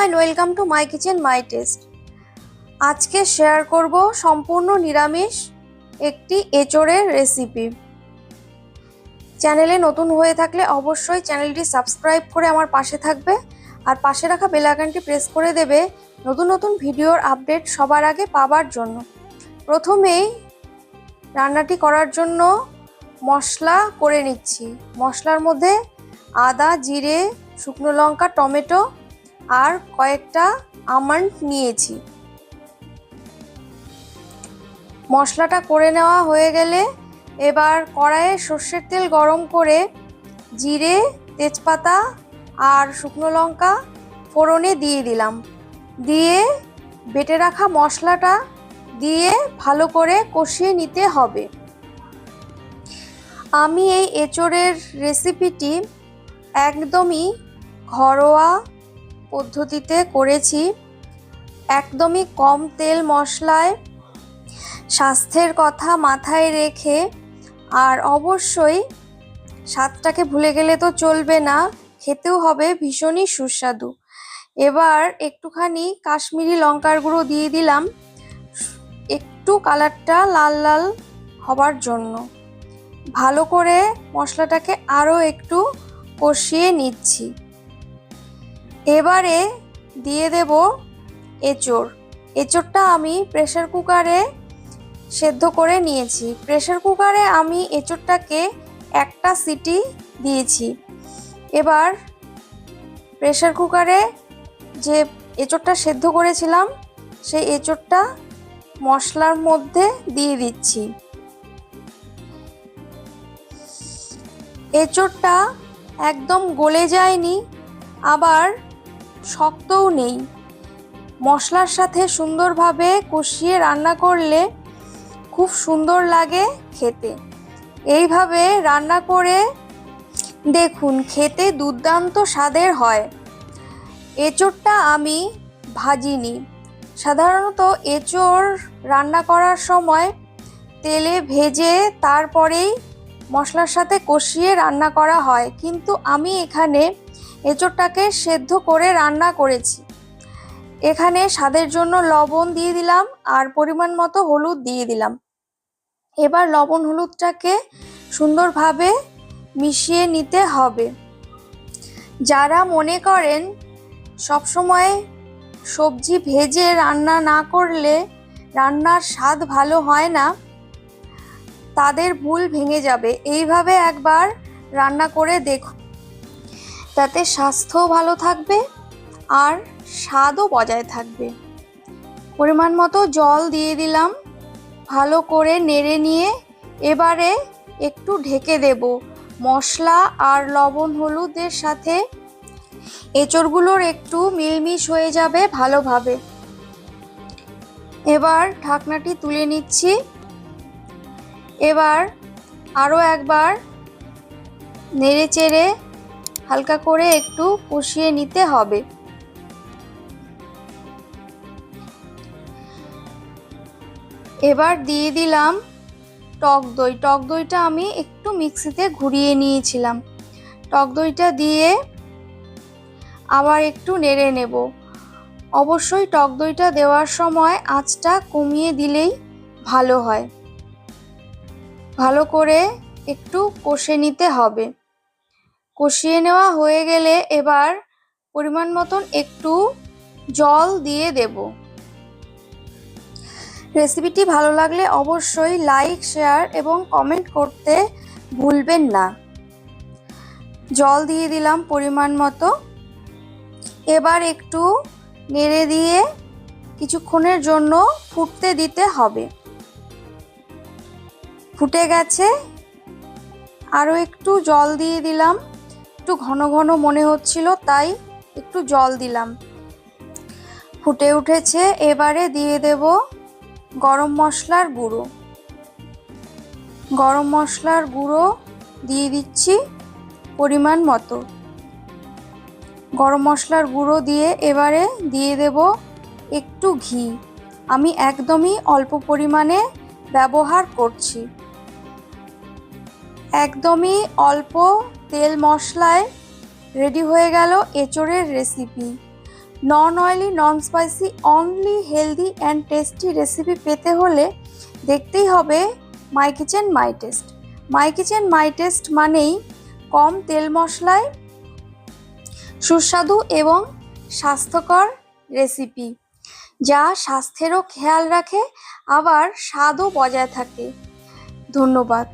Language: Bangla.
Everyone, welcome to my kitchen my test. আজকে শেয়ার করব সম্পূর্ণ নিরামিষ একটি এঁচোড়ের রেসিপি। চ্যানেলে নতুন হয়ে থাকলে অবশ্যই চ্যানেলটি সাবস্ক্রাইব করে আমার পাশে থাকবে আর পাশে রাখা বেল আইকনটি প্রেস করে দেবে নতুন নতুন ভিডিওর আপডেট সবার আগে পাওয়ার জন্য। প্রথমেই রান্নাটি করার জন্য মশলা করে নিচ্ছি। মশলার মধ্যে আদা, জিরে, শুকনো লঙ্কা, টমেটো আর কয়েকটা আমন্ড নিয়েছি। মশলাটা করে নেওয়া হয়ে গেলে এবার কড়াইয়ে সর্ষের তেল গরম করে জিরে, তেজপাতা আর শুকনো লঙ্কা ফোড়নে দিয়ে দিলাম। দিয়ে বেটে রাখা মশলাটা দিয়ে ভালো করে কষিয়ে নিতে হবে। আমি এই এঁচোড়ের রেসিপিটি একদমই ঘরোয়া পদ্ধতিতে করেছি, একদমই কম তেল মশলায়, স্বাস্থ্যের কথা মাথায় রেখে। আর অবশ্যই স্বাদটাকে ভুলে গেলে তো চলবে না, খেতেও হবে ভীষণই সুস্বাদু। এবার একটুখানি কাশ্মীরি লঙ্কার গুঁড়ো দিয়ে দিলাম একটু কালারটা লাল লাল হবার জন্য। ভালো করে মশলাটাকে আরও একটু কষিয়ে নিচ্ছি। এবারে দিয়ে দেব এঁচোড়। এঁচোড়টা আমি প্রেসার কুকারে সেদ্ধ করে নিয়েছি। প্রেসার কুকারে আমি এঁচোড়টাকে একটা সিটি দিয়েছি। এবার প্রেসার কুকারে যে এঁচোড়টা সেদ্ধ করেছিলাম সেই এঁচোড়টা মশলার মধ্যে দিয়ে দিচ্ছি। এঁচোড়টা একদম গলে যায়নি, আবার শক্তও নেই। মশলার সাথে সুন্দরভাবে কষিয়ে রান্না করলে খুব সুন্দর লাগে খেতে। এইভাবে রান্না করে দেখুন, খেতে দুর্দান্ত স্বাদের হয়। এঁচোড়টা আমি ভাজিনি। সাধারণত এঁচোড় রান্না করার সময় তেলে ভেজে তারপরেই মশলার সাথে কষিয়ে রান্না করা হয়, কিন্তু আমি এখানে এঁচোড়টাকে সেদ্ধ করে রান্না করেছি। এখানে স্বাদের জন্য লবণ দিয়ে দিলাম আর পরিমাণ মতো হলুদ দিয়ে দিলাম। এবার লবণ হলুদটাকে সুন্দরভাবে মিশিয়ে নিতে হবে। যারা মনে করেন সবসময় সবজি ভেজে রান্না না করলে রান্নার স্বাদ ভালো হয় না, তাদের ভুল ভেঙে যাবে। এইভাবে একবার রান্না করে দেখুন, তাতে স্বাস্থ্যও ভালো থাকবে আর স্বাদও বজায় থাকবে। পরিমাণ মতো জল দিয়ে দিলাম, ভালো করে নেড়ে নিয়ে এবারে একটু ঢেকে দেব। মশলা আর লবণ হলুদের সাথে এঁচোড়গুলোর একটু মিলমিশ হয়ে যাবে ভালোভাবে। এবার ঢাকনাটি তুলে নিচ্ছি। এবার আরও একবার নেড়ে চেড়ে হালকা করে একটু কষিয়ে নিতে হবে। এবার দিয়ে দিলাম টক দই। টক দইটা আমি একটু মিক্সিতে ঘুরিয়ে নিয়েছিলাম। টক দইটা দিয়ে আবার একটু নেড়ে নেব। অবশ্যই টক দইটা দেওয়ার সময় আঁচটা কমিয়ে দিলেই ভালো হয়। ভালো করে একটু কষে নিতে হবে। কষিয়ে নেওয়া হয়ে গেলে এবার পরিমাণ মতন একটু জল দিয়ে দেব। রেসিপিটি ভালো লাগলে অবশ্যই লাইক, শেয়ার এবং কমেন্ট করতে ভুলবেন না। জল দিয়ে দিলাম পরিমাণ মতো। এবার একটু নেড়ে দিয়ে কিছুক্ষণের জন্য ফুটতে দিতে হবে। ফুটে গেছে, আরও একটু জল দিয়ে দিলাম। একটু ঘন ঘন মনে হচ্ছিল, তাই একটু জল দিলাম। ফুটে উঠেছে, এবারে দিয়ে দেব গরম মশলার গুঁড়ো। গরম মশলার গুঁড়ো দিয়ে দিচ্ছি পরিমাণ মতো। গরম মশলার গুঁড়ো দিয়ে এবারে দিয়ে দেব একটু ঘি। আমি একদমই অল্প পরিমাণে ব্যবহার করছি। একদমই অল্প তেল মশলায় রেডি হয়ে গেল এঁচোড়ের recipe. Non oily, non spicy, only healthy and tasty recipe পেতে হলে দেখতেই হবে my kitchen my taste. My kitchen my taste মানেই কম তেল মশলায় সুস্বাদু এবং স্বাস্থ্যকর রেসিপি, যা স্বাস্থ্যেরও খেয়াল রাখে আবার স্বাদও বজায় থাকে। ধন্যবাদ।